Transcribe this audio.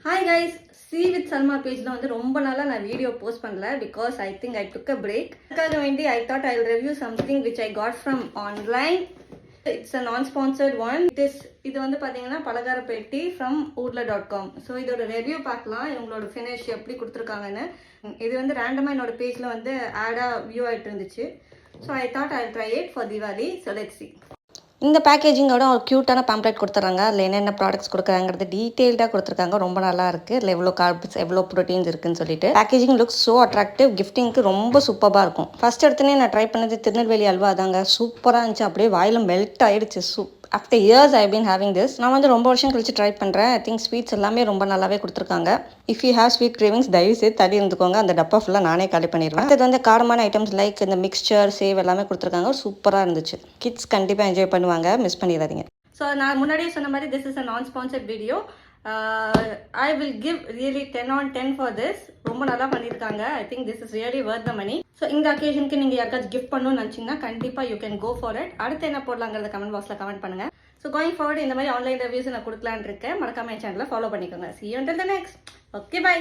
Hi guys, see with Salma page la வந்து ரொம்ப நாளா நான் வீடியோ போஸ்ட் பண்ணல because I think I took a break. அதுக்காக வேண்டி I thought I'll review something which I got from online. It's a non-sponsored one. இது வந்து பாத்தீங்கன்னா பலகார பெட்டி from oodla.com. ஸோ இதோட ரிவ்யூ பார்க்கலாம், இவங்களோட ஃபினிஷ் எப்படி கொடுத்துருக்காங்கன்னு. இது வந்து ரேண்டமாக என்னோட பேஜில் வந்து ஆடாக வியூ ஆகிட்டு இருந்துச்சு. So I thought I'll try it for Diwali. So let's see. இந்த பேக்கேஜிங்கோட ஒரு க்யூட்டான பேம்ப்ளெட் கொடுத்துட்றாங்க. அதில் என்னென்ன ப்ராடக்ட்ஸ் கொடுக்குறாங்கிறது டீட்டெயில்டாக கொடுத்துருக்காங்க. ரொம்ப நல்லா இருக்குது. அதில் எவ்வளோ கார்ப்ஸ் எவ்வளோ ப்ரோட்டீன்ஸ் இருக்குன்னு சொல்லிட்டு பேக்கேஜிங் லுக்ஸ் ஸோ அட்ராக்டிவ். கிஃப்டிங்க்கு ரொம்ப சூப்பராக இருக்கும். ஃபர்ஸ்ட் எடுத்துனே நான் ட்ரை பண்ணது திருநெல்வேலி அல்வா தாங்க. சூப்பராக இருந்துச்சு. அப்படியே வாயில் மெல்ட் ஆகிடுச்சு. After years I been having this. நான் வந்து ரொம்ப வருஷம் கழிச்சு ட்ரை பண்ணுறேன். ஐ திங்க் ஸ்வீட்ஸ் எல்லாமே ரொம்ப நல்லாவே கொடுத்துருக்காங்க. If you have sweet cravings தயவு செய்து தள்ளி இருந்துக்கோங்க. அந்த டப்பா ஃபுல்லாக நானே காலி பண்ணிடுவேன். அது வந்து காரமான ஐட்டம்ஸ் லைக் இந்த மிக்சர் சேவ் எல்லாமே கொடுத்துருக்காங்க. சூப்பராக இருந்துச்சு. கிட்ஸ் கண்டிப்பாக என்ஜாய் பண்ணுவாங்க. மிஸ் பண்ணிடாதீங்க. ஸோ நான் முன்னாடியே சொன்ன மாதிரி திஸ் இஸ் அ நான் sponsored video. I will give really 10 on 10 for this. ரொம்ப நல்லா பண்ணியிருக்காங்க. I think this is really worth the money. So இந்த அக்கேஷனுக்கு நீங்கள் யாருக்காச்சும் கிஃப்ட் பண்ணணும்னு நினச்சிங்கன்னா கண்டிப்பாக you can go for it. அடுத்து என்ன போடலாங்கிறத கமெண்ட் பாக்ஸில் கமெண்ட் பண்ணுங்கள். ஸோ கோயிங் ஃபார்வர்ட் இந்த மாதிரி ஆன்லைன் ரிவ்யூஸ் நான் கொடுக்கலான்னு இருக்கேன். மறக்காம என் சேனலை ஃபாலோ பண்ணிக்கோங்க. See you until the next. Okay, bye.